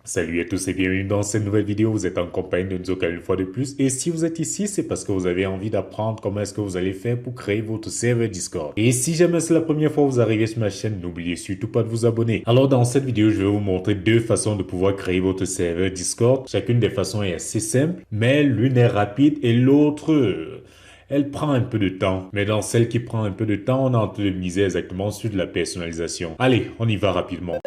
Salut à tous et bienvenue dans cette nouvelle vidéo. Vous êtes en compagnie de Nzoka une fois de plus. Et si vous êtes ici, c'est parce que vous avez envie d'apprendre comment est-ce que vous allez faire pour créer votre serveur Discord. Et si jamais c'est la première fois que vous arrivez sur ma chaîne, n'oubliez surtout pas de vous abonner. Alors dans cette vidéo, je vais vous montrer deux façons de pouvoir créer votre serveur Discord. Chacune des façons est assez simple, mais l'une est rapide et l'autre... elle prend un peu de temps, mais dans celle qui prend un peu de temps, on est en train de miser exactement sur de la personnalisation. Allez, on y va rapidement.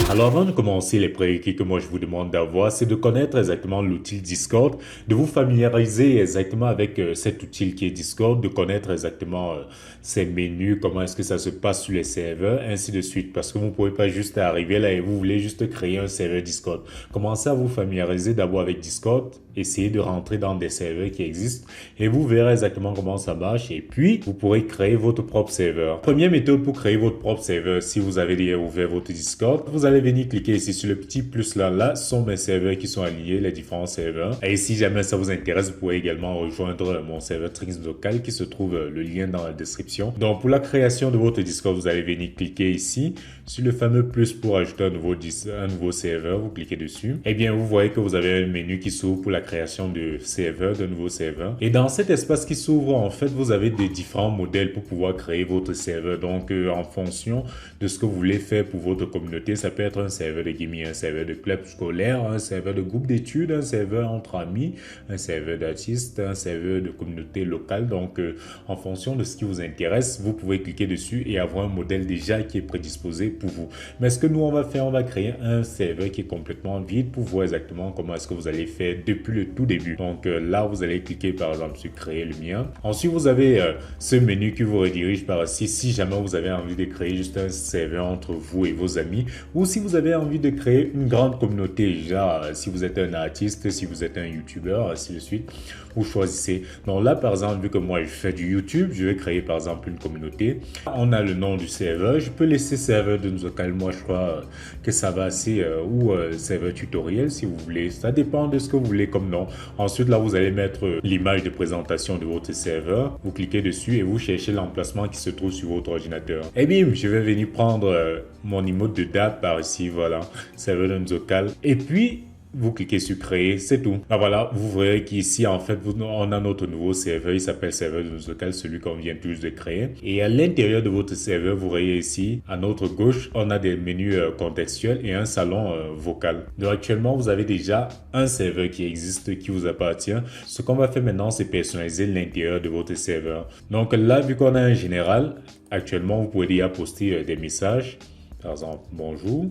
Alors avant de commencer, les prérequis que moi je vous demande d'avoir, c'est de connaître exactement l'outil Discord, de vous familiariser exactement avec cet outil qui est Discord, de connaître exactement ses menus, comment est-ce que ça se passe sur les serveurs, ainsi de suite. Parce que vous ne pouvez pas juste arriver là et vous voulez juste créer un serveur Discord. Commencez à vous familiariser d'abord avec Discord, essayez de rentrer dans des serveurs qui existent et vous verrez exactement comment ça marche et puis vous pourrez créer votre propre serveur. Première méthode pour créer votre propre serveur, si vous avez déjà ouvert votre Discord, vous allez venir cliquer ici sur le petit plus là. Là sont mes serveurs qui sont alignés, les différents serveurs. Et si jamais ça vous intéresse, vous pouvez également rejoindre mon serveur Trix local qui se trouve le lien dans la description. Donc pour la création de votre Discord, vous allez venir cliquer ici sur le fameux plus pour ajouter un nouveau serveur. Vous cliquez dessus. Et bien vous voyez que vous avez un menu qui s'ouvre pour la création de serveurs, de nouveaux serveurs. Et dans cet espace qui s'ouvre, en fait, vous avez des différents modèles pour pouvoir créer votre serveur. Donc en fonction de ce que vous voulez faire pour votre communauté, ça peut être un serveur de gaming, un serveur de club scolaire, un serveur de groupe d'études, un serveur entre amis, un serveur d'artistes, un serveur de communauté locale. Donc, en fonction de ce qui vous intéresse, vous pouvez cliquer dessus et avoir un modèle déjà qui est prédisposé pour vous. Mais ce que nous, on va faire, on va créer un serveur qui est complètement vide pour voir exactement comment est-ce que vous allez faire depuis le tout début. Donc, là, vous allez cliquer, par exemple, sur créer le mien. Ensuite, vous avez ce menu qui vous redirige par ici si jamais vous avez envie de créer juste un serveur entre vous et vos amis ou si vous avez envie de créer une grande communauté, déjà si vous êtes un artiste, si vous êtes un youtubeur, ainsi de suite, vous choisissez. Donc là, par exemple, vu que moi je fais du YouTube, je vais créer par exemple une communauté. On a le nom du serveur, je peux laisser serveur de Nzocal, moi je crois que ça va assez, ou serveur tutoriel si vous voulez, ça dépend de ce que vous voulez comme nom. Ensuite là, vous allez mettre l'image de présentation de votre serveur, vous cliquez dessus et vous cherchez l'emplacement qui se trouve sur votre ordinateur. Et bim, je vais venir prendre mon emote de date par ici, voilà, serveur de Nzocal. Et puis, vous cliquez sur créer, c'est tout. Là, voilà, vous verrez qu'ici, en fait, on a notre nouveau serveur. Il s'appelle serveur de Nzocal, celui qu'on vient tous de créer. Et à l'intérieur de votre serveur, vous voyez ici, à notre gauche, on a des menus contextuels et un salon vocal. Donc, actuellement, vous avez déjà un serveur qui existe, qui vous appartient. Ce qu'on va faire maintenant, c'est personnaliser l'intérieur de votre serveur. Donc là, vu qu'on a un général, actuellement, vous pouvez déjà poster des messages. Par exemple, bonjour.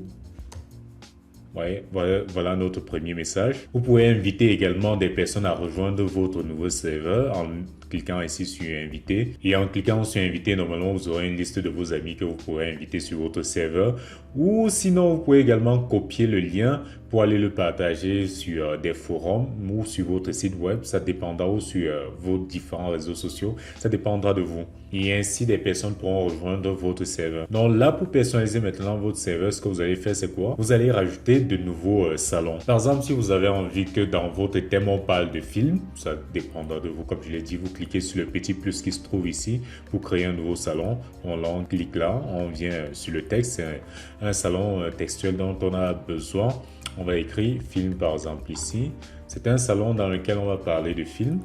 Ouais, voilà notre premier message. Vous pouvez inviter également des personnes à rejoindre votre nouveau serveur en cliquant ici sur inviter. Et en cliquant sur inviter, normalement, vous aurez une liste de vos amis que vous pourrez inviter sur votre serveur. Ou sinon, vous pouvez également copier le lien pour aller le partager sur des forums ou sur votre site web. Ça dépendra ou sur vos différents réseaux sociaux. Ça dépendra de vous. Et ainsi, des personnes pourront rejoindre votre serveur. Donc là, pour personnaliser maintenant votre serveur, ce que vous allez faire, c'est quoi? Vous allez rajouter de nouveaux salons. Par exemple, si vous avez envie que dans votre thème, on parle de films, ça dépendra de vous. Comme je l'ai dit, vous cliquez sur le petit plus qui se trouve ici pour créer un nouveau salon. On clique là, on vient sur le texte. C'est un salon textuel dont on a besoin. On va écrire film par exemple ici. C'est un salon dans lequel on va parler de films.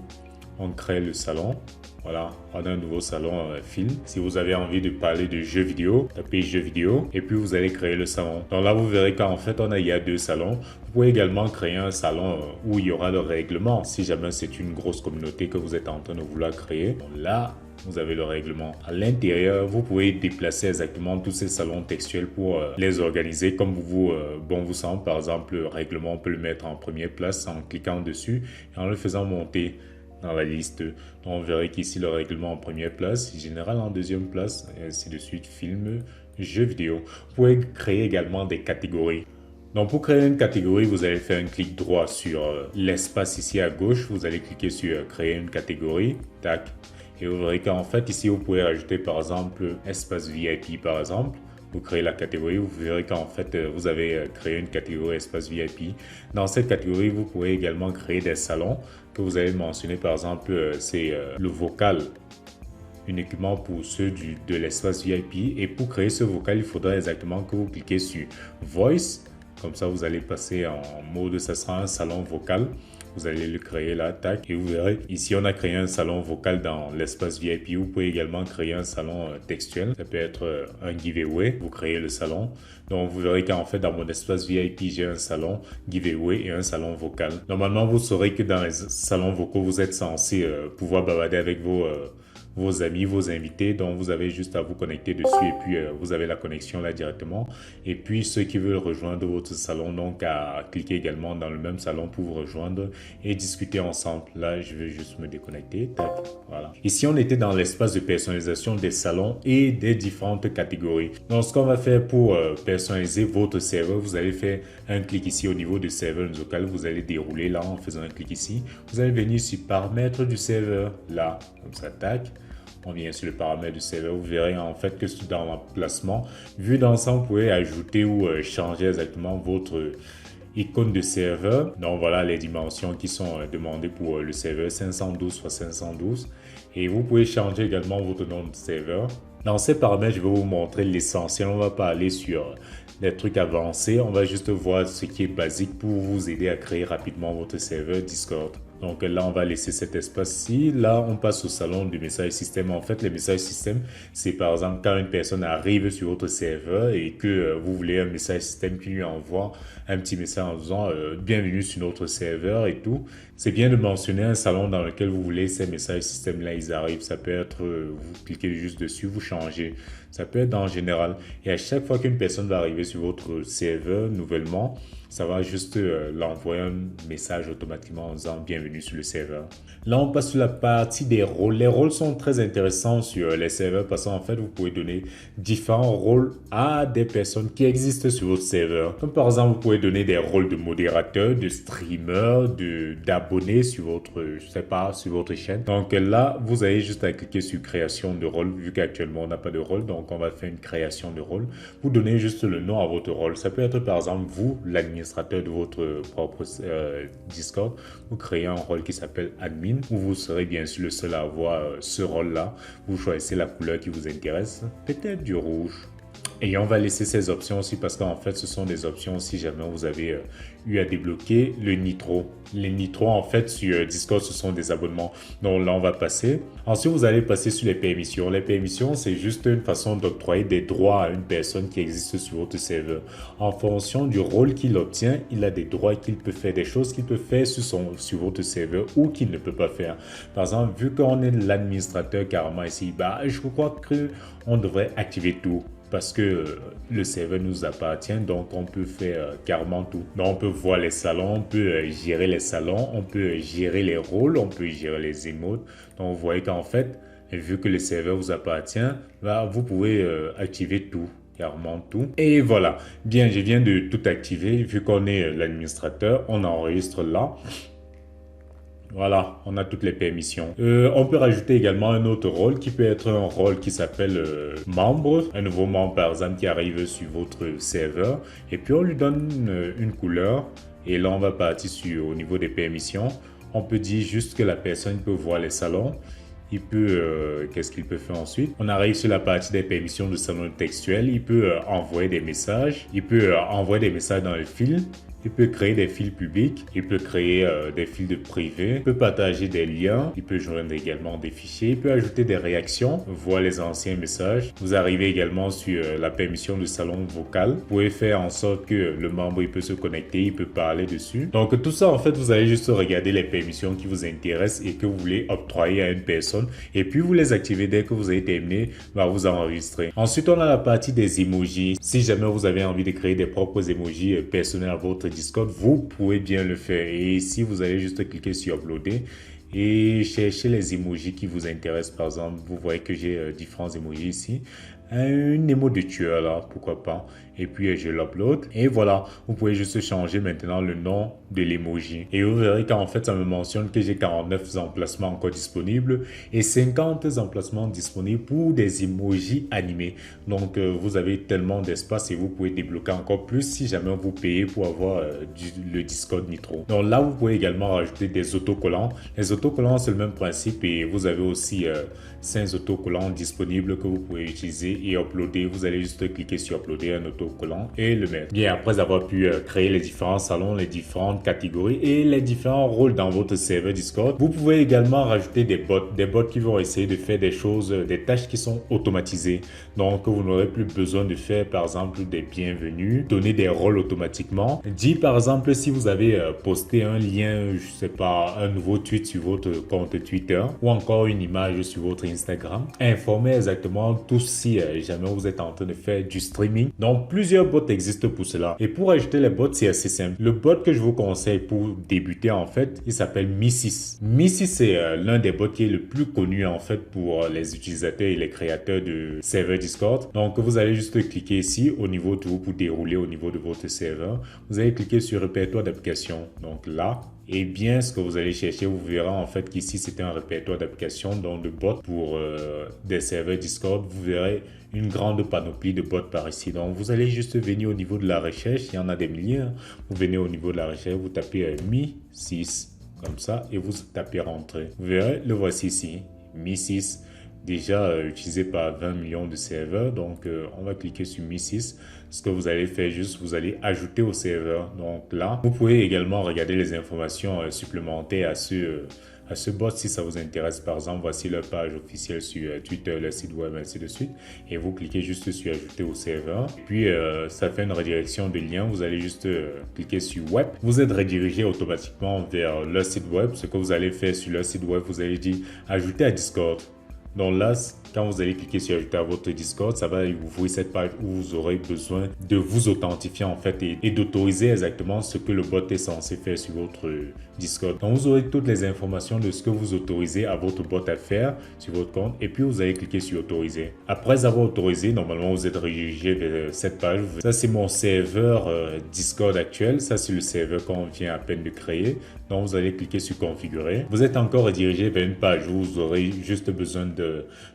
On crée le salon. Voilà, on a un nouveau salon film. Si vous avez envie de parler de jeux vidéo, tapez jeux vidéo et puis vous allez créer le salon. Donc là, vous verrez qu'en fait, il y a deux salons. Vous pouvez également créer un salon où il y aura le règlement. Si jamais c'est une grosse communauté que vous êtes en train de vouloir créer. Donc là, vous avez le règlement. À l'intérieur, vous pouvez déplacer exactement tous ces salons textuels pour les organiser comme bon vous semble. Par exemple, le règlement, on peut le mettre en première place en cliquant dessus et en le faisant monter dans la liste. Donc, on verrait qu'ici le règlement en première place, général en deuxième place, et ainsi de suite, film, jeux vidéo. Vous pouvez créer également des catégories. Donc pour créer une catégorie, vous allez faire un clic droit sur l'espace ici à gauche. Vous allez cliquer sur créer une catégorie. Tac. Et vous verrez qu'en fait ici, vous pouvez rajouter par exemple espace VIP par exemple. Vous créez la catégorie, vous verrez qu'en fait, vous avez créé une catégorie espace VIP. Dans cette catégorie, vous pouvez également créer des salons que vous allez mentionner. Par exemple, c'est le vocal. uniquement pour ceux de l'espace VIP. Et pour créer ce vocal, il faudra exactement que vous cliquez sur Voice. Comme ça, vous allez passer en mode, ça sera un salon vocal. Vous allez le créer là, tac, et vous verrez, ici on a créé un salon vocal dans l'espace VIP. Vous pouvez également créer un salon textuel. Ça peut être un giveaway, vous créez le salon. Donc vous verrez qu'en fait dans mon espace VIP, j'ai un salon giveaway et un salon vocal. Normalement, vous saurez que dans les salons vocaux, vous êtes censé pouvoir bavarder avec vos amis, vos invités, donc vous avez juste à vous connecter dessus et puis vous avez la connexion là directement. Et puis ceux qui veulent rejoindre votre salon, donc à cliquer également dans le même salon pour vous rejoindre et discuter ensemble. Là, je vais juste me déconnecter. Tac, voilà. Ici, on était dans l'espace de personnalisation des salons et des différentes catégories. Donc, ce qu'on va faire pour personnaliser votre serveur, vous allez faire un clic ici au niveau du serveur local. Vous allez dérouler là en faisant un clic ici. Vous allez venir sur paramètres du serveur là, comme ça, tac. On vient sur le paramètre du serveur, vous verrez en fait que dans l'emplacement, vu d'ensemble, vous pouvez ajouter ou changer exactement votre icône de serveur. Donc voilà les dimensions qui sont demandées pour le serveur 512 x 512. Et vous pouvez changer également votre nom de serveur. Dans ces paramètres, je vais vous montrer l'essentiel. On ne va pas aller sur les trucs avancés. On va juste voir ce qui est basique pour vous aider à créer rapidement votre serveur Discord. Donc là, on va laisser cet espace-ci. Là, on passe au salon du message système. En fait, les messages système, c'est par exemple quand une personne arrive sur votre serveur et que vous voulez un message système qui lui envoie un petit message en disant bienvenue sur notre serveur et tout. C'est bien de mentionner un salon dans lequel vous voulez ces messages système-là, ils arrivent. Ça peut être, vous cliquez juste dessus, vous changez. Ça peut être en général. Et à chaque fois qu'une personne va arriver sur votre serveur nouvellement, ça va juste l'envoyer un message automatiquement en disant bienvenue sur le serveur. Là, on passe sur la partie des rôles. Les rôles sont très intéressants sur les serveurs parce qu'en fait, vous pouvez donner différents rôles à des personnes qui existent sur votre serveur. Comme par exemple, vous pouvez donner des rôles de modérateur, de streamer, d'abonné sur votre, je sais pas, sur votre chaîne. Donc là, vous avez juste à cliquer sur création de rôle vu qu'actuellement, on n'a pas de rôle. Donc, on va faire une création de rôle. Vous donnez juste le nom à votre rôle. Ça peut être par exemple vous, l'administrateur de votre propre Discord. Vous créez un rôle qui s'appelle admin où vous serez bien sûr le seul à avoir ce rôle-là. Vous choisissez la couleur qui vous intéresse, peut-être du rouge. Et on va laisser ces options aussi parce qu'en fait, ce sont des options si jamais vous avez eu à débloquer le Nitro. Les Nitro, en fait, sur Discord, ce sont des abonnements. Donc là, on va passer. Ensuite, vous allez passer sur les permissions. Les permissions, c'est juste une façon d'octroyer des droits à une personne qui existe sur votre serveur. En fonction du rôle qu'il obtient, il a des droits qu'il peut faire, des choses qu'il peut faire sur votre serveur ou qu'il ne peut pas faire. Par exemple, vu qu'on est l'administrateur carrément ici, bah, je crois qu'on devrait activer tout. Parce que le serveur nous appartient, donc on peut faire carrément tout. Donc on peut voir les salons, on peut gérer les salons, on peut gérer les rôles, on peut gérer les emotes. Donc vous voyez qu'en fait, vu que le serveur vous appartient, là, vous pouvez activer tout. Carrément tout. Et voilà. Bien, je viens de tout activer. Vu qu'on est l'administrateur, on enregistre là. Voilà, on a toutes les permissions. On peut rajouter également un autre rôle qui peut être un rôle qui s'appelle membre. Un nouveau membre par exemple qui arrive sur votre serveur. Et puis on lui donne une couleur. Et là on va partir au niveau des permissions. On peut dire juste que la personne peut voir les salons. Il peut, qu'est-ce qu'il peut faire ensuite? On arrive sur la partie des permissions de salon textuel. Il peut envoyer des messages. Il peut envoyer des messages dans le fil. Il peut créer des fils publics, il peut créer des fils de privé, il peut partager des liens, il peut joindre également des fichiers, il peut ajouter des réactions, voir les anciens messages. Vous arrivez également sur la permission du salon vocal. Vous pouvez faire en sorte que le membre il peut se connecter, il peut parler dessus. Donc tout ça en fait, vous allez juste regarder les permissions qui vous intéressent et que vous voulez octroyer à une personne. Et puis vous les activez dès que vous avez terminé, vous enregistrer. Ensuite, on a la partie des emojis. Si jamais vous avez envie de créer des propres emojis personnels à votre Discord, vous pouvez bien le faire. Et ici, vous allez juste cliquer sur uploader et chercher les emojis qui vous intéressent. Par exemple, vous voyez que j'ai différents emojis ici. un émo de tueur là, pourquoi pas. Et puis je l'upload. Et voilà, vous pouvez juste changer maintenant le nom de l'emoji. Et vous verrez qu'en fait, ça me mentionne que j'ai 49 emplacements encore disponibles et 50 emplacements disponibles pour des emojis animés. Donc, vous avez tellement d'espace et vous pouvez débloquer encore plus si jamais vous payez pour avoir le Discord Nitro. Donc là, vous pouvez également rajouter des autocollants. Les autocollants, c'est le même principe et vous avez aussi 5 autocollants disponibles que vous pouvez utiliser et uploader. Vous allez juste cliquer sur uploader un autocollant et le mettre. Bien, après avoir pu créer les différents salons, les différentes catégories et les différents rôles dans votre serveur Discord, vous pouvez également rajouter des bots qui vont essayer de faire des choses, des tâches qui sont automatisées. Donc, vous n'aurez plus besoin de faire, par exemple, des bienvenus, donner des rôles automatiquement. Dit, par exemple, si vous avez posté un lien, je sais pas, un nouveau tweet sur votre compte Twitter ou encore une image sur votre Instagram, informez exactement tous si jamais vous êtes en train de faire du streaming. Donc, plusieurs bots existent pour cela. Et pour ajouter les bots, c'est assez simple. Le bot que je vous conseille pour débuter, en fait, il s'appelle Mi6. Mi6, c'est l'un des bots qui est le plus connu, en fait, pour les utilisateurs et les créateurs de serveur Discord. Donc, vous allez juste cliquer ici au niveau de vous pour dérouler au niveau de votre serveur. Vous allez cliquer sur répertoire d'applications. Donc là, et bien, ce que vous allez chercher, vous verrez en fait qu'ici, c'est un répertoire d'applications, donc de bots pour des serveurs Discord. Vous verrez une grande panoplie de bots par ici. Donc, vous allez juste venir au niveau de la recherche. Il y en a des milliers. Vous venez au niveau de la recherche, vous tapez Mi6 comme ça et vous tapez rentrer. Vous verrez, le voici ici, Mi6. Déjà utilisé par 20 millions de serveurs. Donc, on va cliquer sur Mi6. Ce que vous allez faire, juste, vous allez ajouter au serveur. Donc là, vous pouvez également regarder les informations supplémentaires à ce bot si ça vous intéresse. Par exemple, voici leur page officielle sur Twitter, le site web, ainsi de suite. Et vous cliquez juste sur ajouter au serveur. Puis, ça fait une redirection de lien. Vous allez juste cliquer sur web. Vous êtes redirigé automatiquement vers leur site web. Ce que vous allez faire sur leur site web, vous allez dire ajouter à Discord. Donc là, quand vous allez cliquer sur ajouter à votre Discord, ça va vous ouvrir cette page où vous aurez besoin de vous authentifier en fait et d'autoriser exactement ce que le bot est censé faire sur votre Discord. Donc vous aurez toutes les informations de ce que vous autorisez à votre bot à faire sur votre compte et puis vous allez cliquer sur autoriser. Après avoir autorisé, normalement vous êtes redirigé vers cette page. Ça c'est mon serveur Discord actuel. Ça c'est le serveur qu'on vient à peine de créer. Donc vous allez cliquer sur configurer. Vous êtes encore redirigé vers une page où vous aurez juste besoin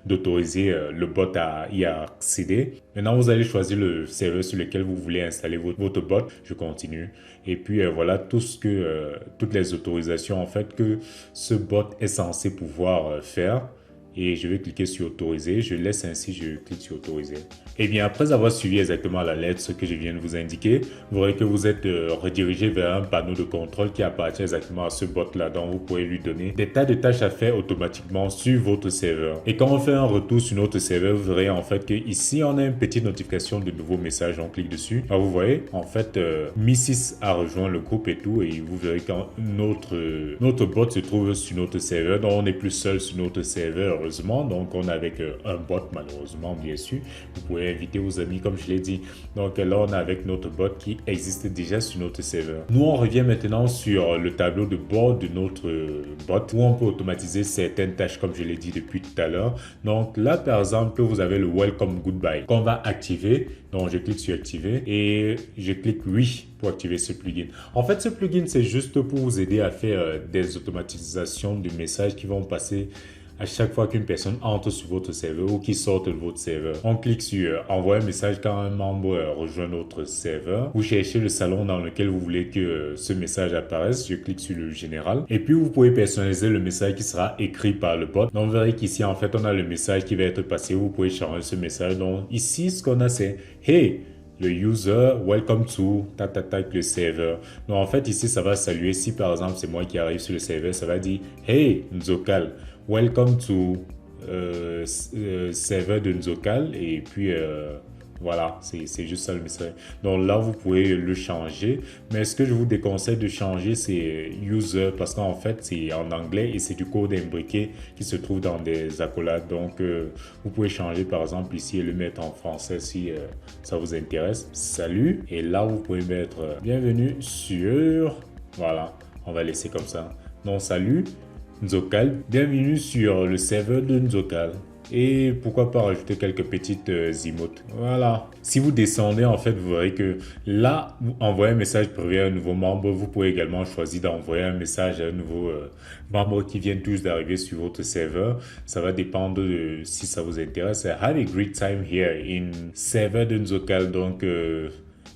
d'autoriser le bot à y accéder. Maintenant, vous allez choisir le serveur sur lequel vous voulez installer votre bot. Je continue. Et puis voilà toutes les autorisations en fait que ce bot est censé pouvoir faire. Et je vais cliquer sur autoriser. Je laisse ainsi, je clique sur autoriser. Et bien après avoir suivi exactement la lettre, ce que je viens de vous indiquer, vous verrez que vous êtes redirigé vers un panneau de contrôle qui appartient exactement à ce bot-là. Donc vous pouvez lui donner des tas de tâches à faire automatiquement sur votre serveur. Et quand on fait un retour sur notre serveur, vous verrez en fait que ici on a une petite notification de nouveaux messages. On clique dessus. Alors vous voyez en fait Mi6 a rejoint le groupe et tout. Et vous verrez quand notre bot se trouve sur notre serveur. Donc on n'est plus seul sur notre serveur. Heureusement, donc on est avec un bot malheureusement bien sûr. Vous pouvez inviter vos amis comme je l'ai dit. Donc là on est avec notre bot qui existe déjà sur notre serveur. Nous on revient maintenant sur le tableau de bord de notre bot où on peut automatiser certaines tâches comme je l'ai dit depuis tout à l'heure. Donc là par exemple vous avez le welcome goodbye qu'on va activer. Donc je clique sur activer et je clique oui pour activer ce plugin. En fait ce plugin c'est juste pour vous aider à faire des automatisations de messages qui vont passer à chaque fois qu'une personne entre sur votre serveur ou qui sort de votre serveur. On clique sur envoyer un message quand un membre rejoint notre serveur. Vous cherchez le salon dans lequel vous voulez que ce message apparaisse. Je clique sur le général. Et puis vous pouvez personnaliser le message qui sera écrit par le bot. Donc vous verrez qu'ici en fait on a le message qui va être passé. Vous pouvez changer ce message. Donc ici ce qu'on a c'est hey, le user, welcome to, avec le serveur. Donc en fait ici ça va saluer. Si par exemple c'est moi qui arrive sur le serveur, ça va dire hey Nzokal, welcome to serveur de Nzokal. Et puis voilà, c'est juste ça le message. Donc là, vous pouvez le changer. Mais ce que je vous déconseille de changer, c'est user parce qu'en fait, c'est en anglais et c'est du code imbriqué qui se trouve dans des accolades. Donc, vous pouvez changer par exemple ici et le mettre en français si ça vous intéresse. Salut. Et là, vous pouvez mettre bienvenue sur... Voilà, on va laisser comme ça. Donc, salut Nzokal. Bienvenue sur le serveur de Nzokal. et pourquoi pas rajouter quelques petites emotes. Voilà. Si vous descendez, en fait, vous verrez que là, vous envoyez un message privé à un nouveau membre. Vous pouvez également choisir d'envoyer un message à un nouveau membre qui vient tous d'arriver sur votre serveur. Ça va dépendre de si ça vous intéresse. Have a great time here in serveur de Nzokal. Donc,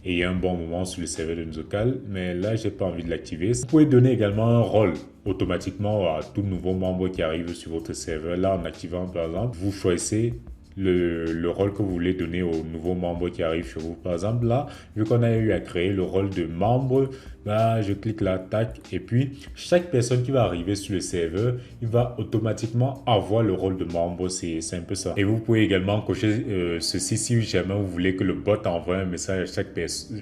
ayez un bon moment sur le serveur de Nzokal. Mais là, j'ai pas envie de l'activer. Vous pouvez donner également un rôle automatiquement à tout nouveau membre qui arrive sur votre serveur. Là, en activant, par exemple, vous choisissez le rôle que vous voulez donner aux nouveaux membres qui arrivent chez vous. Par exemple, là, vu qu'on a eu à créer le rôle de membre, bah, je clique là, tac, et puis chaque personne qui va arriver sur le serveur, il va automatiquement avoir le rôle de membre. C'est un peu ça. Et vous pouvez également cocher ceci si jamais vous voulez que le bot envoie un message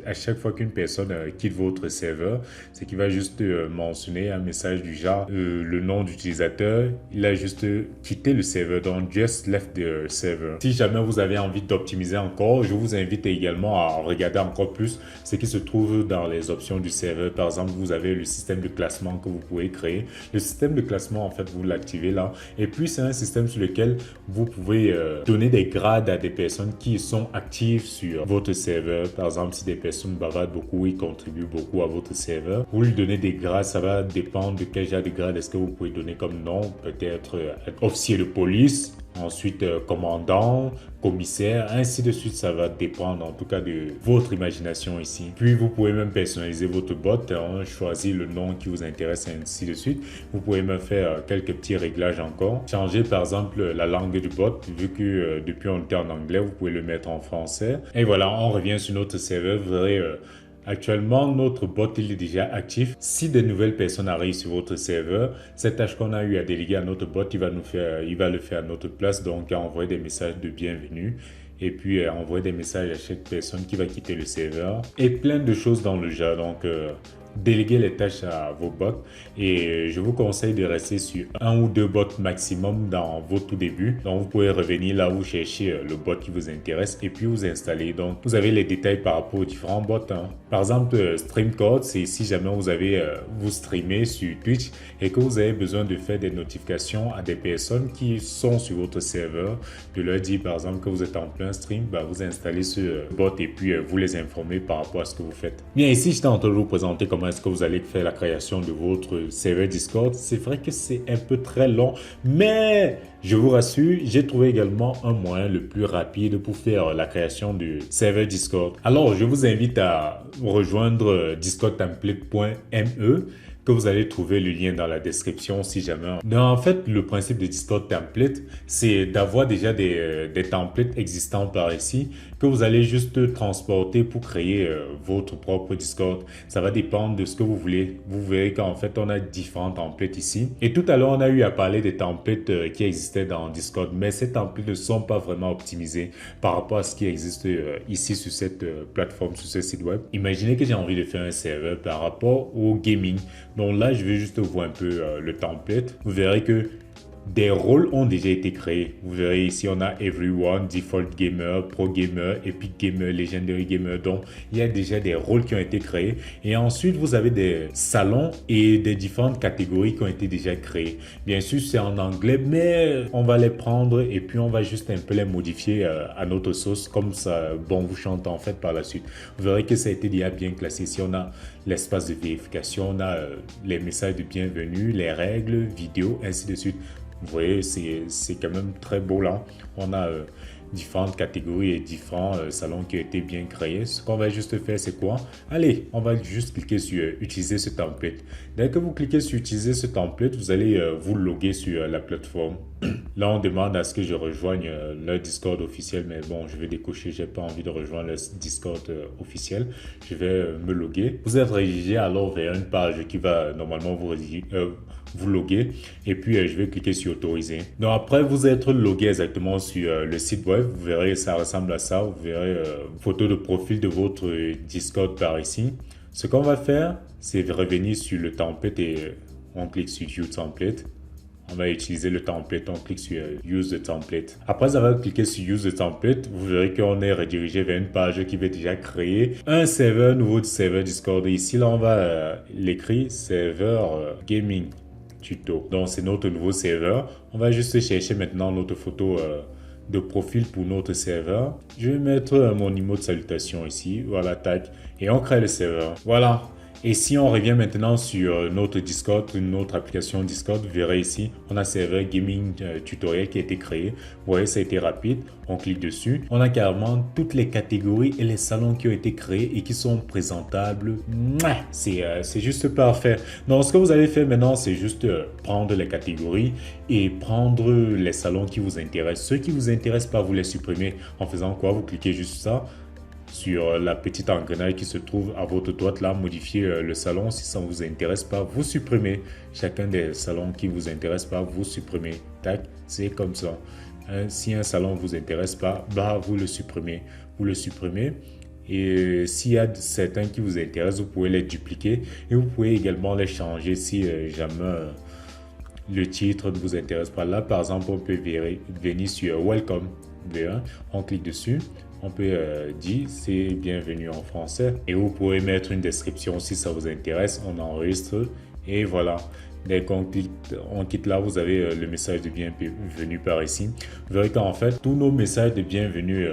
à chaque fois qu'une personne quitte votre serveur. C'est qu'il va juste mentionner un message du genre le nom d'utilisateur. Il a juste quitté le serveur, donc just left the server. Si jamais vous avez envie d'optimiser encore, je vous invite également à regarder encore plus ce qui se trouve dans les options du serveur. Par exemple, vous avez le système de classement que vous pouvez créer. Le système de classement, en fait, vous l'activez là. Et puis, c'est un système sur lequel vous pouvez donner des grades à des personnes qui sont actives sur votre serveur. Par exemple, si des personnes bavardent beaucoup, ils contribuent beaucoup à votre serveur. Vous lui donnez des grades, ça va dépendre de quel genre de grade est-ce que vous pouvez donner comme nom. Peut-être officier de police. Ensuite, commandant, commissaire, ainsi de suite. Ça va dépendre en tout cas de votre imagination ici. Puis, vous pouvez même personnaliser votre bot, choisir le nom qui vous intéresse, ainsi de suite. Vous pouvez même faire quelques petits réglages encore. Changer par exemple la langue du bot, vu que depuis on était en anglais, vous pouvez le mettre en français. Et voilà, on revient sur notre serveur. Vous verrez... actuellement, notre bot il est déjà actif. Si de nouvelles personnes arrivent sur votre serveur, cette tâche qu'on a eu à déléguer à notre bot, il va le faire à notre place, donc à envoyer des messages de bienvenue et puis envoyer des messages à chaque personne qui va quitter le serveur et plein de choses dans le genre. Donc déléguer les tâches à vos bots et je vous conseille de rester sur un ou deux bots maximum dans vos tout débuts. Donc vous pouvez revenir là où vous cherchez le bot qui vous intéresse et puis vous installer. Donc vous avez les détails par rapport aux différents bots. Par exemple, Streamcode, c'est si jamais vous streamez sur Twitch et que vous avez besoin de faire des notifications à des personnes qui sont sur votre serveur, de leur dire par exemple que vous êtes en plein stream, bah, vous installez ce bot et puis vous les informez par rapport à ce que vous faites. Bien, ici j'étais en train de vous présenter comment est-ce que vous allez faire la création de votre serveur Discord. C'est vrai que c'est un peu très long, mais je vous rassure, j'ai trouvé également un moyen le plus rapide pour faire la création du serveur Discord. Alors, je vous invite à rejoindre discordtemplate.me que vous allez trouver le lien dans la description si jamais. Non, en fait, le principe de Discord Template, c'est d'avoir déjà des templates existants par ici que vous allez juste transporter pour créer votre propre Discord. Ça va dépendre de ce que vous voulez. Vous verrez qu'en fait, on a différents templates ici. Et tout à l'heure, on a eu à parler des templates qui existaient dans Discord, mais ces templates ne sont pas vraiment optimisés par rapport à ce qui existe ici sur cette plateforme, sur ce site web. Imaginez que j'ai envie de faire un serveur par rapport au gaming. Donc là, je vais juste voir un peu le template. Vous verrez que des rôles ont déjà été créés. Vous verrez ici, on a Everyone, Default Gamer, Pro Gamer, Epic Gamer, Legendary Gamer. Donc, il y a déjà des rôles qui ont été créés. Et ensuite, vous avez des salons et des différentes catégories qui ont été déjà créées. Bien sûr, c'est en anglais, mais on va les prendre et puis on va juste un peu les modifier à notre sauce. Comme ça, bon, vous chante en fait par la suite. Vous verrez que ça a été déjà bien classé. Ici, on a l'espace de vérification, on a les messages de bienvenue, les règles, vidéos, ainsi de suite. Vous voyez, c'est quand même très beau là. On a différentes catégories et différents salons qui ont été bien créés. Ce qu'on va juste faire, c'est quoi? Allez, on va juste cliquer sur utiliser ce template. Dès que vous cliquez sur utiliser ce template, vous allez vous loguer sur la plateforme. Là, on demande à ce que je rejoigne le Discord officiel, mais bon, je vais décocher. J'ai pas envie de rejoindre le Discord officiel. Je vais me loguer. Vous êtes rédigé alors vers une page qui va normalement vous loguer et puis je vais cliquer sur autoriser. Donc après vous êtes logué exactement sur le site web, vous verrez ça ressemble à ça, vous verrez photo de profil de votre Discord par ici. Ce qu'on va faire, c'est revenir sur le template et on clique sur View Template. On va utiliser le template, on clique sur Use the Template. Après avoir cliqué sur Use the Template, vous verrez qu'on est redirigé vers une page qui va déjà créer un serveur nouveau de serveur Discord. Et ici, là, on va l'écrire serveur gaming. tuto. Donc c'est notre nouveau serveur. On va juste chercher maintenant notre photo de profil pour notre serveur. Je vais mettre mon emote de salutation ici. Voilà, tac. Et on crée le serveur. Voilà. Et si on revient maintenant sur notre Discord, notre application Discord, vous verrez ici, on a serveur gaming tutoriel qui a été créé. Vous voyez, ça a été rapide. On clique dessus. On a carrément toutes les catégories et les salons qui ont été créés et qui sont présentables. C'est juste parfait. Donc, ce que vous allez faire maintenant, c'est juste prendre les catégories et prendre les salons qui vous intéressent. Ceux qui vous intéressent pas, vous les supprimez en faisant quoi? Vous cliquez juste ça sur la petite engrenage qui se trouve à votre droite là, modifier le salon. Si ça ne vous intéresse pas, vous supprimez. Chacun des salons qui ne vous intéresse pas, vous supprimez. Tac, c'est comme ça. Si un salon ne vous intéresse pas, bah, vous le supprimez. Vous le supprimez. Et s'il y a certains qui vous intéressent, vous pouvez les dupliquer. Et vous pouvez également les changer si jamais le titre ne vous intéresse pas. Là, par exemple, on peut venir sur Welcome. On clique dessus. On peut dire c'est bienvenue en français. Et vous pouvez mettre une description si ça vous intéresse. On enregistre et voilà. Dès qu'on quitte là, vous avez le message de bienvenue par ici. Vous verrez qu'en fait, tous nos messages de bienvenue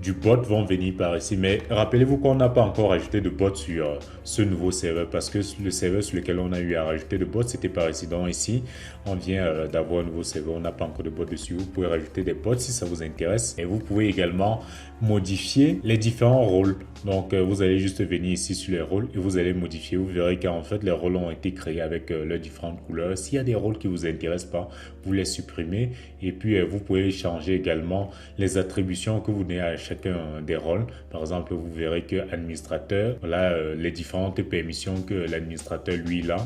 du bot vont venir par ici. Mais rappelez-vous qu'on n'a pas encore ajouté de bot sur ce nouveau serveur parce que le serveur sur lequel on a eu à rajouter de bot, c'était par ici. Donc ici, on vient d'avoir un nouveau serveur. On n'a pas encore de bot dessus. Vous pouvez rajouter des bots si ça vous intéresse. Et vous pouvez également modifier les différents rôles. Donc, vous allez juste venir ici sur les rôles et vous allez modifier. Vous verrez qu'en fait, les rôles ont été créés avec leurs différentes couleurs. S'il y a des rôles qui ne vous intéressent pas, vous les supprimez. Et puis, vous pouvez changer également les attributions que vous donnez à chacun des rôles. Par exemple, vous verrez que administrateur, voilà les différentes permissions que l'administrateur lui il a.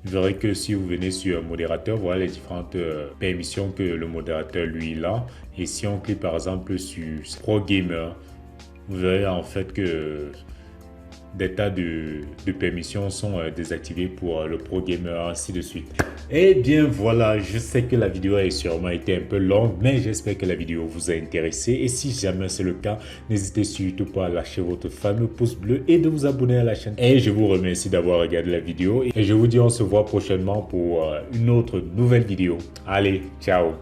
Vous verrez que si vous venez sur modérateur, voilà les différentes permissions que le modérateur lui il a. Et si on clique par exemple sur Pro Gamer, vous verrez en fait que des tas de permissions sont désactivées pour le Pro Gamer, ainsi de suite. Et bien voilà, je sais que la vidéo a sûrement été un peu longue, mais j'espère que la vidéo vous a intéressé. Et si jamais c'est le cas, n'hésitez surtout pas à lâcher votre fameux pouce bleu et de vous abonner à la chaîne. Et je vous remercie d'avoir regardé la vidéo. Et je vous dis on se voit prochainement pour une autre nouvelle vidéo. Allez, ciao!